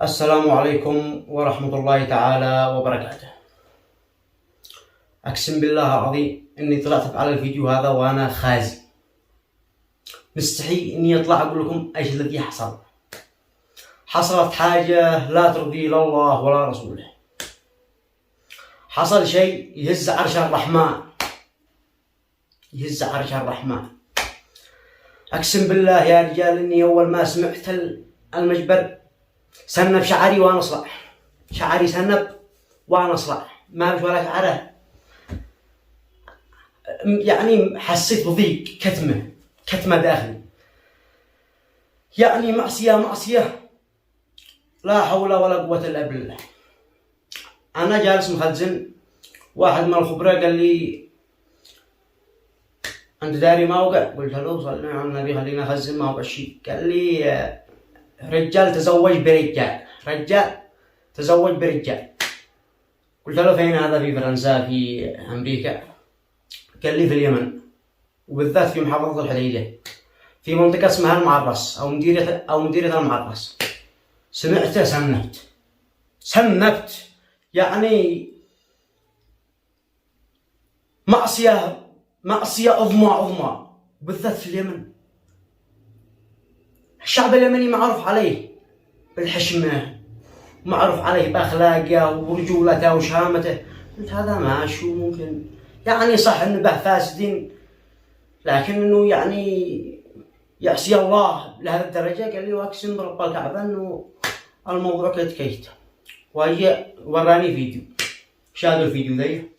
السلام عليكم ورحمة الله تعالى وبركاته. أقسم بالله العظيم إني طلعت على الفيديو هذا وأنا خازي، مستحي إني أطلع أقول لكم إيش الذي حصل. حصلت حاجة لا ترضي لا الله ولا رسوله. حصل شيء يهز عرش الرحمن، يهز عرش الرحمن. أقسم بالله يا رجال إني أول ما سمعت المجبر سنب شعري وانا اصلع، شعري سنب وانا اصلع، ما في ولا شعره، يعني حسيت بضيق، كتمه داخلي، يعني معصيه لا حول ولا قوه الا بالله. انا جالس مخزن، واحد من الخبراء قال لي انت داري موقع؟ قلت له صلي على النبي خلينا اخزن موقع شيء. قال لي رجال تزوج برجال. قلت له فين هذا؟ في فرنسا، في امريكا؟ قال لي في اليمن، وبالذات في محافظة الحديدة، في منطقة اسمها المعرس او مديرية المعرس. سمعته سنبت، يعني معصية عظمى، بالذات في اليمن. الشعب اليمني معروف عليه بالحشمة، معروف عليه بأخلاقه ورجولته وشهامته. قلت هذا ما شو ممكن، يعني صح انه به فاسدين، لكن انه يعني يعصي الله لهذه الدرجة. قال لي واقسم برب الكعبة انه الموضوع كيت. وهي وراني فيديو، شاهدوا الفيديو ذي.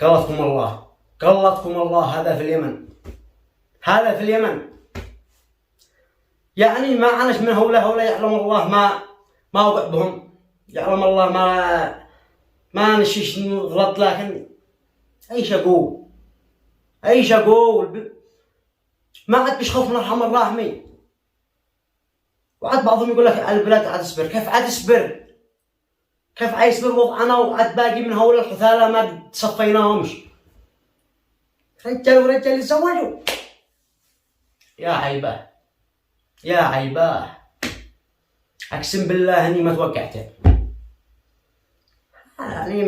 قلتكم الله، هذا في اليمن. يعني ما عنش من هؤلاء يعلم الله ما وقع بهم، يعلم الله ما نشيش غلط، لكن ايش اقول ما عاد بيخاف من الرحمن الراحمين. وعاد بعضهم يقول لك البلاد عاد اصبر. كيف عاد يصبر وضعنا وعاد باقي من هؤلاء الحثالة ما صفيناهمش؟ رجال يتزوجوا، يا عيباه. اقسم بالله اني ما توقعته، يعني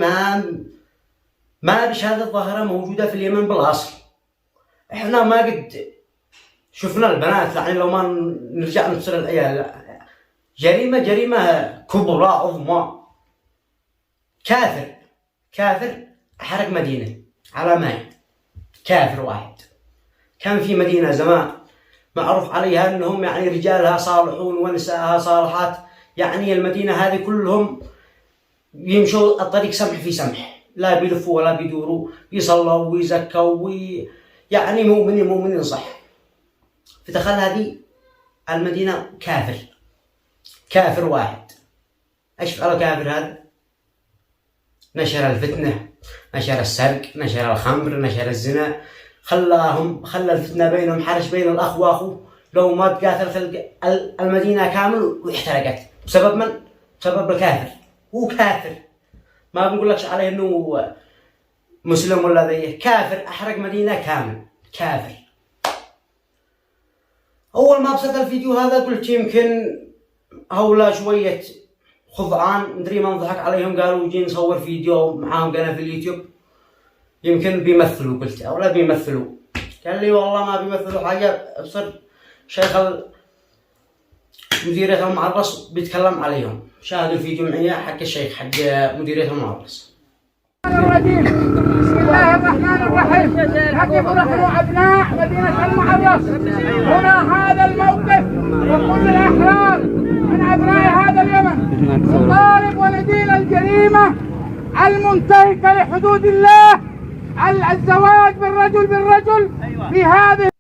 ما بش هذه الظاهرة موجودة في اليمن بالاصل. احنا ما قد شفنا البنات، يعني لو ما نرجع نفسر العيال، جريمة كبرى عظمى. كافر حرق مدينة على ماء، كافر واحد. كان في مدينة زمان معروف عليها انهم يعني رجالها صالحون ونسائها صالحات، يعني المدينة هذه كلهم يمشوا الطريق سمح في سمح، لا بيلفوا ولا بيدوروا، يصلوا ويزكوا يعني مؤمنين صح. فتخيل هذه المدينة كافر واحد. ايش فعل كافر هذا؟ نشر الفتنة، نشر السرق، نشر الخمر، نشر الزنا، خلى الفتنة بينهم، حرش بين الأخ وأخوه. لو ما تقاتلت المدينة كامل واحترقت بسبب من؟ بسبب الكافر. هو كافر، ما بنقول لكش عليه إنه مسلم ولا ذي، كافر أحرق مدينة كامل، كافر. أول ما بصت الفيديو هذا قلت يمكن هؤلاء شوية خضعان، مدري ما نضحك عليهم، قالوا جي نصور فيديو معاهم قناة في اليوتيوب يمكن بيمثلوا. قلت أولا بيمثلوا؟ قال لي والله ما بيمثلوا حاجة، بصر شيخ مديرية المعرس بيتكلم عليهم. شاهدوا الفيديو معي حق الشيخ حق مديرية المعرس. بسم الله الرحمن الرحيم. نقف نحن أبناء مدينة المعرس هنا هذا الموقف، وكل الأحرار من أبناء هذا اليمن نطالب وندين الجريمة المنتهكة لحدود الله، الزواج بالرجل في هذه.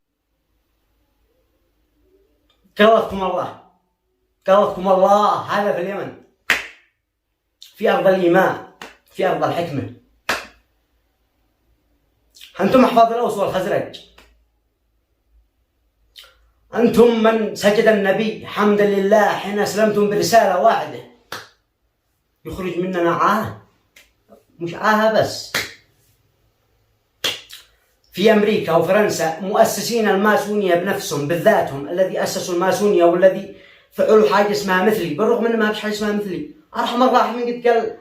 قالتكم الله، هذا في اليمن، في أرض الإيمان، في أرض الحكمة. أنتم أحفاد الأوس والخزرج، أنتم من سجد النبي حمدا لله حين أسلمتم برسالة واحدة. يخرج مننا عاهة، مش عاهة بس. في أمريكا وفرنسا مؤسسين الماسونية بنفسهم بذاتهم، الذي أسسوا الماسونية والذي فعلوا حاجة اسمها مثلي، بالرغم من ما فيش حاجة اسمها مثلي. أرحم الراحمين قد قال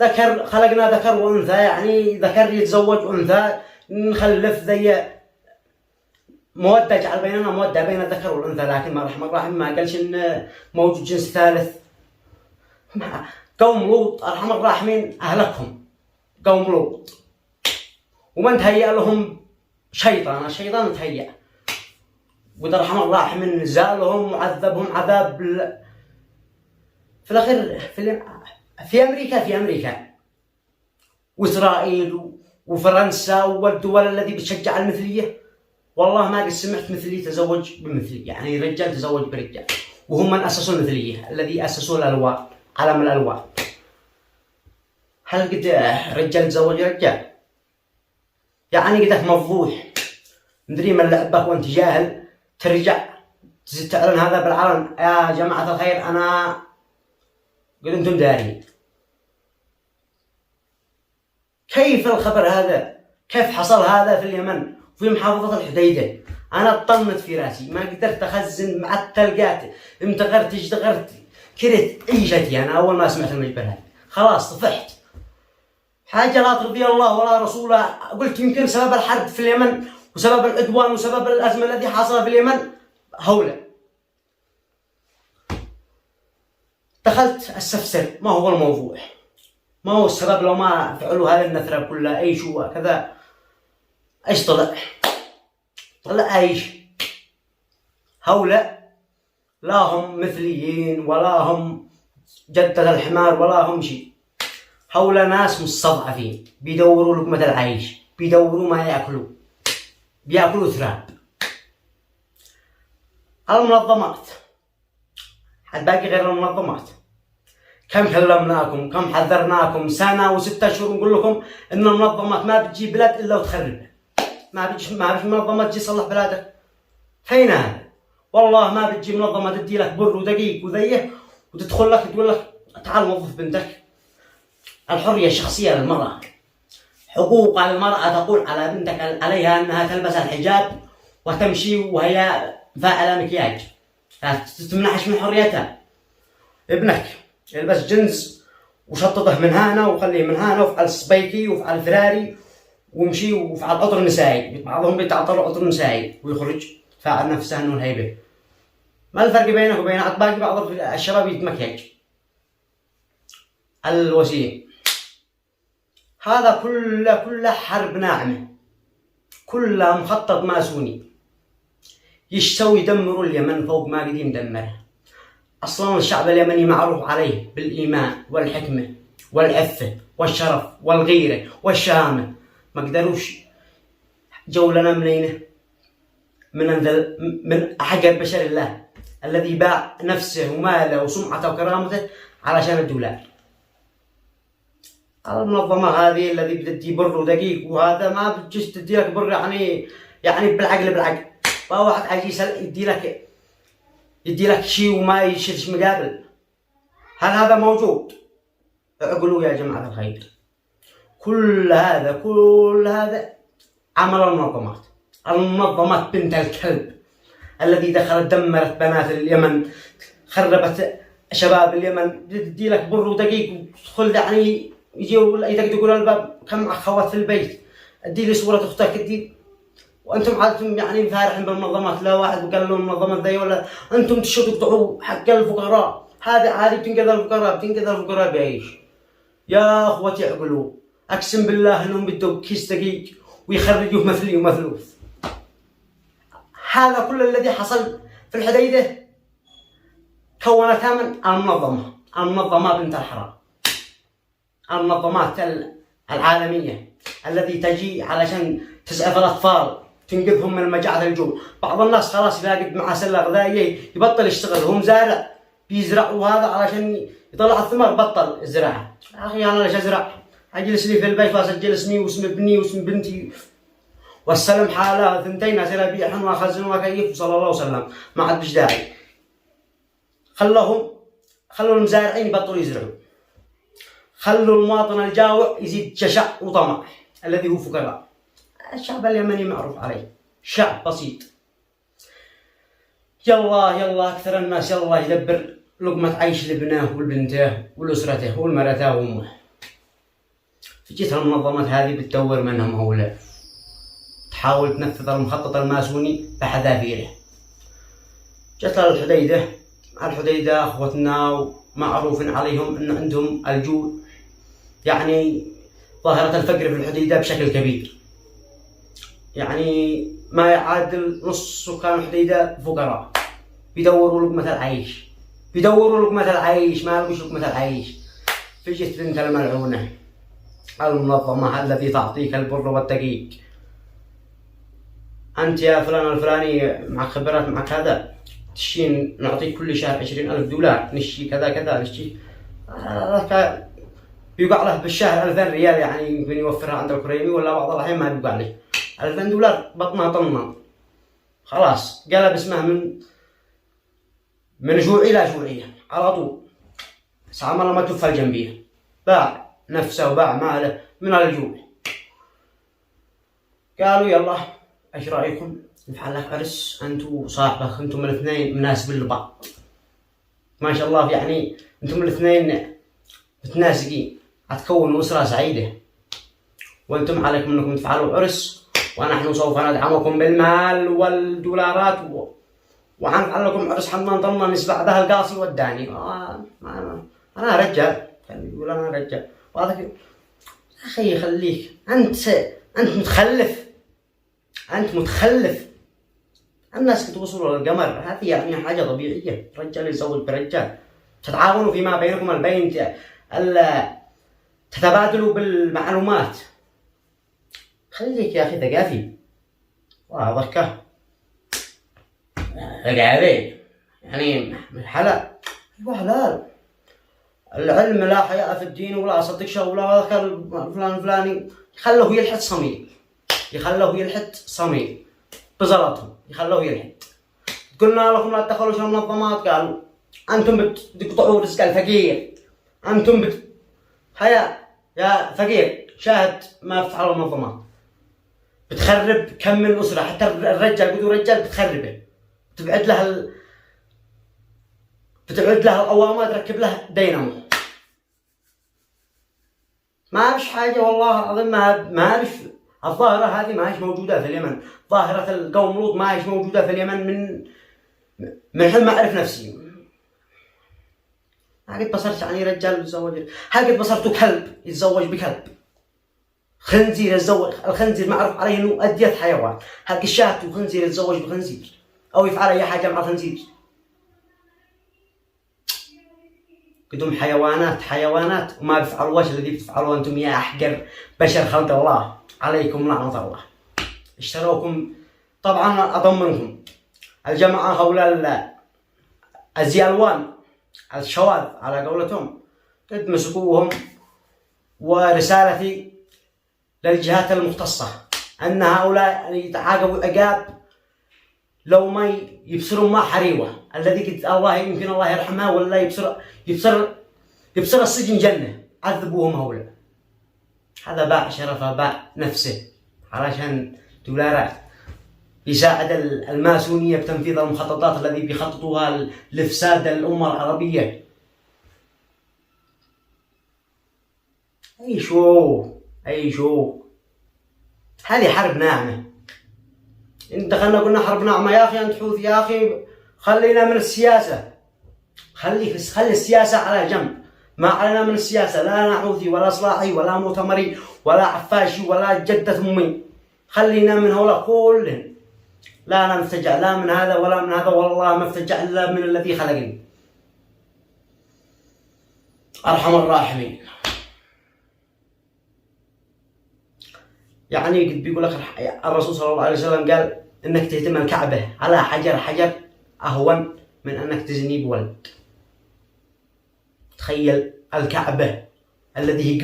ذكر، خلقنا ذكر وأنثى، يعني ذكر يتزوج أنثى نخلف ذي مودة، جعل بيننا مودة بين الذكر والأنثى. لكن ما رحم الراحمين ما قالش إن موجود جنس ثالث. قوم لوط أرحم الراحمين أهلكهم، قوم لوط، ومن تهيأ لهم شيطان، الشيطان تهيأ، وده رحم الراحمين زالهم وعذبهم عذاب في الأخير في أمريكا وإسرائيل وفرنسا والدول التي بتشجع المثلية. والله ما قد سمعت مثلي تزوج بمثلي، يعني رجال تزوج برجال، وهم من أسسوا المثلية، الذي أسسوا الألوان، علم الألوان. هل قد رجال تزوج رجال؟ يعني قدك مفضوح، مدري من لعبك وانت جاهل ترجع تعلن هذا بالعلن يا جماعة الخير أنا قد أنتم دارين. كيف الخبر هذا؟ كيف حصل هذا في اليمن في محافظة الحديدة؟ أنا اطمت في راسي، ما قدرت أخزن مع التلقات، امتغرت اشتغرت، كرهت عيشتي. أنا أول ما سمعت المجبر هذا خلاص طفحت، حاجة لا ترضي الله ولا رسوله. قلت يمكن سبب الحرب في اليمن وسبب العدوان وسبب الأزمة التي حصلت في اليمن هولة. دخلت استفسر ما هو الموضوع، ما هو السبب لو ما فعلوا هذه النثرة كلها، ايش هو كذا. ايش طلع ايش هؤلاء لا هم مثليين ولا هم جدة الحمار ولا هم شيء. هؤلاء ناس مستضعفين بيدوروا لقمة العيش، بيدوروا ما يأكلوا، بيأكلوا ثراب. المنظمات الباقي غير المنظمات، كم كلمناكم، كم حذرناكم، سنة و6 أشهر نقول لكم إن المنظمات ما بتجي بلاد إلا وتخربها. ما بيجي منظمة تجي تصلح بلادك. فين هذا؟ والله ما بتجي منظمة تدي لك بر ودقيق وذيه وتدخل لك تقول لك تعال وظف بنتك. الحرية الشخصية للمرأة، حقوق المرأة تقول على بنتك عليها أنها تلبس الحجاب وتمشي وهي فاعلة مكياج، لا تمنعش من حريتها. ابنك يلبس جنس وشططه من هنا وخليه من هنا، وفعل سبيكي وفعل فراري ومشي وفعل عطر نسائي، بعضهم بيتعطر عطر نسائي ويخرج فاعل نفسه انه الهيبة. ما الفرق بينك وبين باقي بعض الشباب يتمكياج؟ الوسيم هذا كله حرب ناعمة، كلها مخطط ماسوني يشتوي يدمروا اليمن فوق ما قد يدمرها. أصلا الشعب اليمني معروف عليه بالإيمان والحكمة والعفة والشرف والغيرة والشهامة. ما قدروش جولنا منين؟ من حق بشر الله الذي باع نفسه وماله وسمعته وكرامته علشان الدولار. المنظمة هذه الذي بتدي بر ودقيق وهذا ما بتجيش تدي لك بر، يعني بالعقل. فواحد عايز يدي لك شيء وما يشيلش مقابل. هل هذا موجود؟ اعقلوا يا جماعة الخير. كل هذا عمل المنظمات بنت الكلب الذي دخلت دمرت بنات اليمن، خربت شباب اليمن. تدي لك بر ودقيق وتدخل يعني يجيوا يدقدقوا الباب كم اخوات في البيت، ادي لي صورة اختك ادي، وانتم عادتم يعني فارحين بالمنظمات. لا واحد قال له المنظمات ذي ولا انتم تقطعوا حق الفقراء. هذه بتنقذ الفقراء بايش؟ يا اخوتي اعقلوا، اقسم بالله انهم بدوا كيس دقيق ويخرجوه مثلي ومثلوث. هذا كل الذي حصل في الحديدة كونتها من المنظمة بنت الحرام، المنظمات العالمية التي تجي علشان تسعف الأطفال تنقذهم من مجاعة الجوع. بعض الناس خلاص يلاقي مع سلة غذائية يبطل يشتغل، هم زارع بيزرع وهذا علشان يطلع الثمار بطل الزراعة. يا أخي أنا ليش أزرع؟ أجلس لي في البيت وأسجل اسمي واسم ابني واسم بنتي والسلم حالة 2 أسابيع وأخزن وأكيف وصلى الله وسلم، ما عاد بش داعي. خلوا المزارعين يبطلوا يزرعوا. خلوا المواطن الجائع يزيد جشع وطمع الذي هو فقراء. الشعب اليمني معروف عليه شعب بسيط. يلا أكثر الناس يلا يدبر لقمة عيش لابنه ولبنته ولأسرته ولمرته وأمه. فجيت المنظمات هذه بتدور منهم هؤلاء، تحاول تنفذ المخطط الماسوني بحذافيره. جت الحديدة أخوتنا معروف عليهم أن عندهم الجوع، يعني ظاهرة الفقر في الحديدة بشكل كبير، يعني ما يعادل نص سكان الحديدة فقراء بيدوروا لقمة العيش ما لقوش لقمة العيش. فجت بنت الملعونة المنظمة التي تعطيك البر والدقيق، أنت يا فلان الفلاني معك خبرات معك هذا، تشين نعطيك كل شهر 20,000 دولار نشي كذا نشي. بيقع له بالشهر 2000 ريال، يعني يمكن يوفرها عند الكريمي ولا بعض الأحيان ما بيقع له 2000 دولار بطنها طنة. خلاص قلب اسمه من جوع إلى جوعية على طول. سعى الله ما توفى الجنبية، باع نفسه وباع ماله من الجوع. قالوا يلا ايش رايكم نفعل لك عرس انت وصاحبك، انتم الاثنين مناسبين لبعض ما شاء الله، يعني انتم الاثنين متناسقين، هتكونوا اسره سعيده، وانتم عليكم انكم تفعلوا عرس، ونحن سوف ندعمكم بالمال والدولارات وحنفعل لكم عرس حنطلنا نسبع به القاصي والداني. انا رجال، كان يقول انا رجال، وهذا اخي خليك انت متخلف. الناس كتوصلوا للقمر، هذه يعني حاجة طبيعية، رجال يتزوج برجال، تتعاونوا فيما بينكم البين، تتبادلوا بالمعلومات. خليك يا أخي ثقافي واضح ثقافي، يعني حلال وحلال. العلم لا حياء في الدين ولا صدق شو ولا فلان الفلاني يخلوه يلحد صميم بزلطهم، يخلوه يلحد. قلنا لكم لا تدخلوا المنظمات، قالوا انتم بتقطعوا رزق الفقير، انتم هيا يا فقير شاهد ما تفعلوا المنظمات، بتخرب كم من اسره، حتى الرجال قدوا رجال بتخربه، بتبعد له القوامات، تركب له دينامو. ما فيش حاجه والله العظيم، ما فيش. الظاهرة هذه ما هيش موجودة في اليمن، ظاهرة القوم لوط ما هيش موجودة في اليمن من حين ما أعرف نفسي. ما قد بصرت يعني رجال يتزوج، قد بصرته كلب يتزوج بكلب، خنزير يتزوج، الخنزير معروف عليه إنه أدية حيوان، هاك الشاة وخنزير يتزوج بخنزير أو يفعل أي حاجة مع الخنزير. قدوم حيوانات وما بيفعلوا وش الذي بتفعلوه أنتم يا أحقر بشر خلق الله، عليكم لعنة الله. اشتروكم طبعا، أضمنكم الجماعة هؤلاء الزيالوان الشواذ على قولتهم، قد مسكوهم، ورسالتي للجهات المختصة أن هؤلاء يتعاقبوا عقاب لو ما يبصروا ما حريوة، الذي قد الله يمكن الله يرحمه ولا يبصر السجن جنة، عذبوهم هؤلاء. هذا باع شرفه، باع نفسه علشان دولارات، يساعد الماسونية بتنفيذ المخططات الذي بيخططوها لإفساد الأمة العربية. أي شو هذه حرب ناعمة. إن دخلنا قلنا حرب ناعمة يا أخي، أنت حوثي يا أخي، خلينا من السياسة، خلي السياسة على جنب، ما علينا من السياسة، لا أنا حوثي ولا إصلاحي ولا مؤتمري ولا عفاشي ولا جدة أمي، خلينا من هؤلاء كلهم، لا أنا مفتجع لا من هذا ولا من هذا، والله ما افتجع إلا من الذي خلقني أرحم الراحمين. يعني قد بيقول لك الرسول صلى الله عليه وسلم قال إنك تهتم الكعبة على حجر أهون من أنك تزني بولد. تخيل الكعبة الذي هي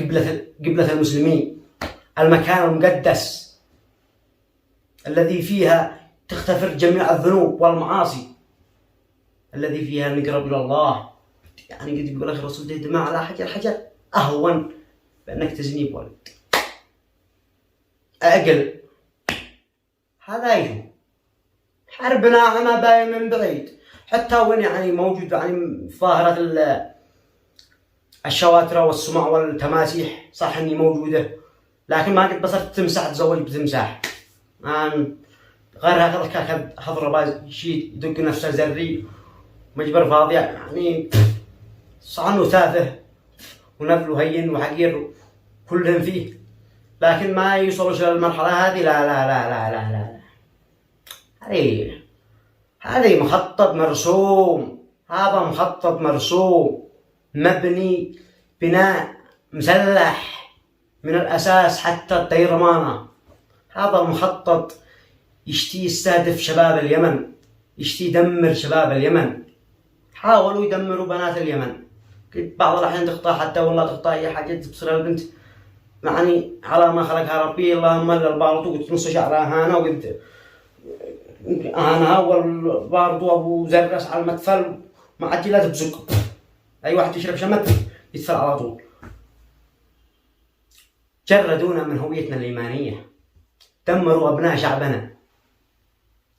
قبلة المسلمين، المكان المقدس الذي فيها تغتفر جميع الذنوب والمعاصي، الذي فيها نقرب إلى الله. يعني قد بيقول لك الرسول تهتم على حجر أهون بأنك تزني بولد. أقل هذا يجو حربنا عنا باين من بعيد، حتى وين يعني موجود يعني ظاهرة الشواتر والسمع والتماسيح، صح اني موجودة لكن ما قد بصرت تمسح تزوج بتمساح. غير هذا حضر باز شيء يدق نفسه زري مجبر فاضي يعني صعنه تافه ونبله هين وحقير كلهم فيه، لكن ما يوصلوش للمرحلة هذه. لا لا لا لا لا لا, هذه مخطط مرسوم. هذا مخطط مرسوم مبني بناء مسلح من الأساس حتى الطيرمانة. هذا مخطط يشتي يستهدف شباب اليمن، يشتي يدمر شباب اليمن. حاولوا يدمروا بنات اليمن، بعض الأحيان تخطأ حتى والله تخطأ أي حاجة تصير البنت يعني على ما خلقها ربي اللهم إلا البارط وقلت نص شعرها هانا وقلت أنا أول بارط وأبو زرس على المدفل مع عجلات بزق. أي واحد يشرب شمت يدفل على طول. جردونا من هويتنا الإيمانية، دمروا أبناء شعبنا.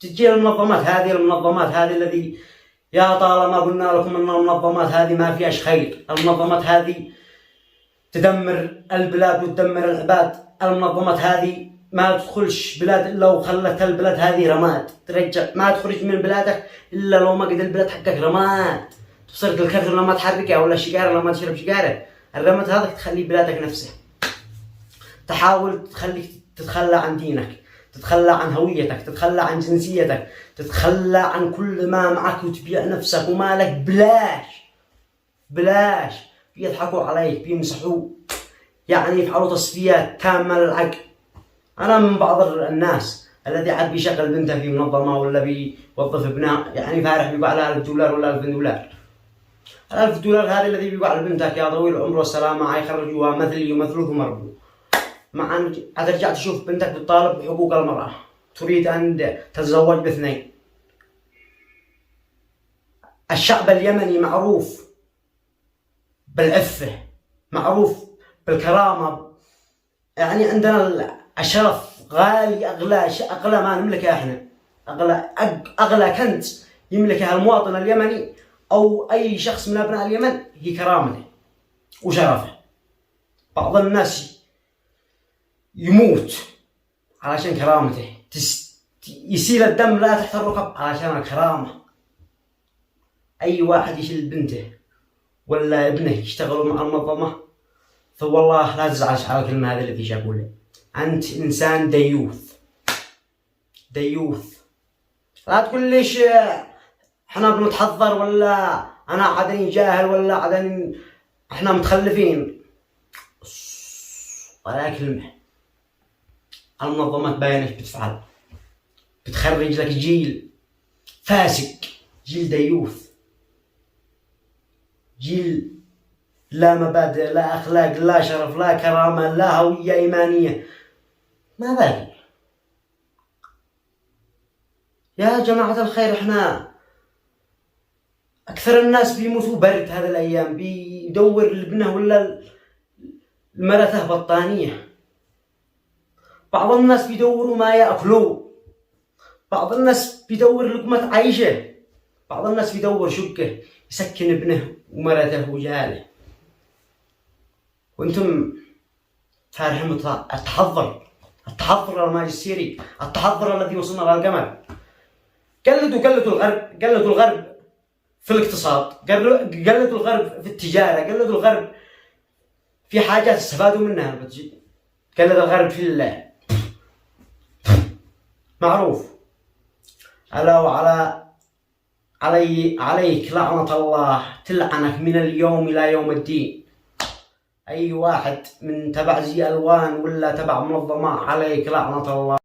تجي المنظمات هذه الذي يا طالما قلنا لكم أن المنظمات هذه ما فيهاش خير. المنظمات هذه تدمر البلاد وتدمر العباد. المنظمات هذه ما تدخلش بلاد إلا وخلت البلاد هذه رماد. ترجع ما تخرج من بلادك إلا لو ما قد البلاد حقك رماد. تصير الكرر لما تحركها ولا الشجارة لما تشرب شجارة. الرماد هذا تخلي بلادك نفسها. تحاول تخليك تتخلى عن دينك، تتخلى عن هويتك، تتخلى عن جنسيتك، تتخلى عن كل ما معك وتبيع نفسك ومالك بلاش. بيضحكوا عليك، بيمسحوا يعني يفعلوا تصفيات تامة للعقل. أنا من بعض الناس الذي عاد بيشغل بنته في منظمة ولا بيوظف ابناء يعني فارح بيقع لها $1000 ولا $2000. $1000 هذا الذي بيقع لبنتك يا طويل العمر والسلامة يخرجوها مثلي ومثلوه مربو. مع أن ترجع تشوف بنتك تطالب بحقوق المرأة، تريد أن تتزوج باثنين. الشعب اليمني معروف بالعفة، معروف بالكرامة، يعني عندنا الشرف غالي. أغلى ما نملكه إحنا، أغلى كنز يملكها المواطن اليمني أو أي شخص من أبناء اليمن هي كرامته وشرفه. بعض الناس يموت علشان كرامته، يسيل الدم لا تحت الركب علشان الكرامة. أي واحد يشيل بنته ولا ابنه يشتغلوا مع المنظمة فوالله لا تزعلش على الكلمة هذه التي أقولها. أنت إنسان ديوث. لا تقول ليش إحنا بنتحضر ولا أنا عدني جاهل ولا عدني إحنا متخلفين ولا كلمة. المنظمات باينة بتفعل، بتخرج لك جيل فاسق، جيل ديوث، جيل لا مبادئ، لا أخلاق، لا شرف، لا كرامة، لا هوية إيمانية. ما باقي يا جماعة الخير. إحنا أكثر الناس بيموتوا برد هذه الأيام، بيدور لابنه ولا المرته بطانية. بعض الناس بيدوروا ما يأكلوا، بعض الناس بيدور لقمة عيشه، بعض الناس بيدور شقة يسكن ابنه ومرته وجاله. وانتم فارحين التحضر الماجستيري، التحضر الذي وصلنا للقمر. قلدوا الغرب في الاقتصاد، قلدوا الغرب في التجارة، قلدوا الغرب في حاجات استفادوا منها. قلد الغرب في معروف. ألا وعلى عليك لعنة الله تلعنك من اليوم إلى يوم الدين. أي واحد من تبع زي ألوان ولا تبع منظمة عليك لعنة الله.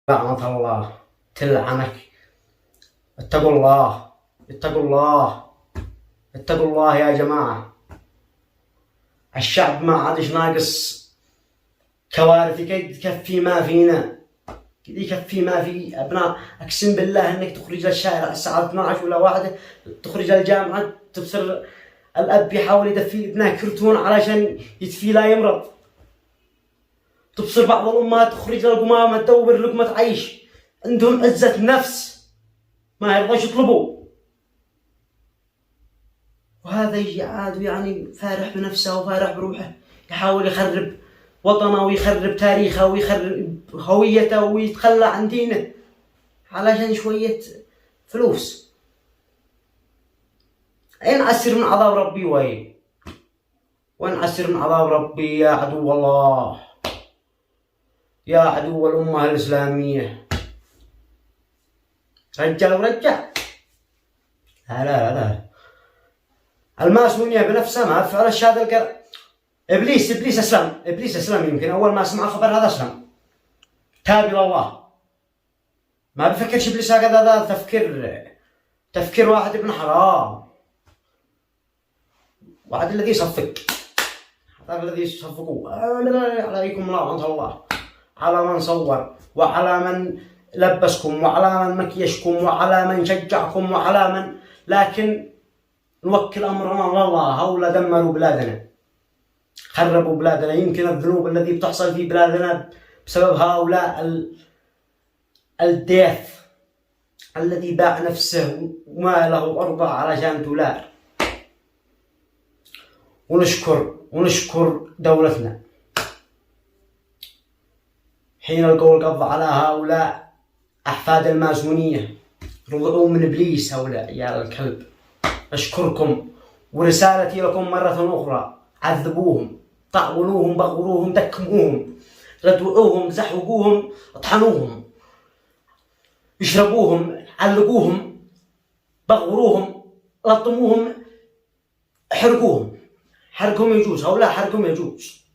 لعنة الله تلعنك. اتقوا الله يا جماعة. الشعب ما عادش ناقص كوارث تكفي ما فينا، يكفي ما في أبناء. أقسم بالله إنك تخرج للشارع الساعة 12 ولا 1، تخرج للجامعة تبصر الأب يحاول يدفي ابنه كرتون علشان يدفي لا يمرض. تبصر بعض الأمهات تخرج للقمامة تدور لقمة عيش، عندهم عزة نفس ما يرضاش يطلبوا. وهذا يجي عاد يعني فارح بنفسه وفارح بروحه، يحاول يخرب وطنه ويخرب تاريخه ويخرب هويته ويتخلى عن دينه علشان شوية فلوس. أين عسر من عذاب ربي وين عسر من عذاب ربي يا عدو الله، يا عدو الأمة الإسلامية. رجال ورجع. لا الماسونية بنفسها ما فعل هذا القرار. إبليس أسلم يمكن أول ما سمع خبر هذا أسلم، تاب إلى الله. ما بفكرش إبليس هذا تفكير واحد ابن حرام، واحد الذي يصفق، هذا الذي يصفقوا عليكم لعنة الله على من صور وعلى من لبسكم وعلى من مكيشكم وعلى من شجعكم وعلى من. لكن نوكل أمرنا لله. هؤلاء دمروا بلادنا، خربوا بلادنا. يمكن الذنوب التي بتحصل في بلادنا بسبب هؤلاء الديث الذي باع نفسه وماله وأرضه علشان دولار. ونشكر دولتنا حين القول القبض على هؤلاء أحفاد الماسونية، رضعوا من إبليس هؤلاء يا الكلب. أشكركم، ورسالتي لكم مرة أخرى: عذبوهم، طعنوهم، بغروهم، دكموهم، ردوهم، زحوقوهم، اطحنوهم، اشربوهم، علقوهم، بغروهم، لطموهم، حرقوهم. حرقهم يجوز، هؤلاء حرقهم يجوز.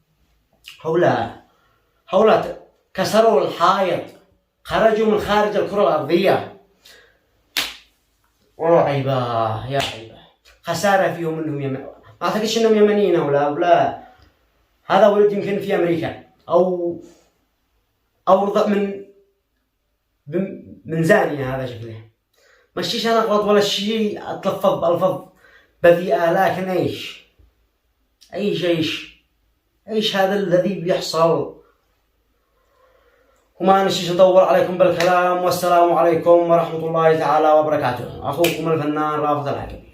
هؤلاء كسروا الحائط، خرجوا من خارج الكرة الأرضية. عيبة يا عيبة، خسارة فيهم انهم ما اعتقدش انهم يمنيين ولا هذا ولد يمكن في امريكا او رضع من زانية. هذا شكله ماشيش انا غلط ولا شيء، اتلفظ بالفظ بذيئة، لكن ايش هذا الذي بيحصل. وما نشيش أطول عليكم بالكلام، والسلام عليكم ورحمة الله تعالى وبركاته. أخوكم الفنان رافض العقبي.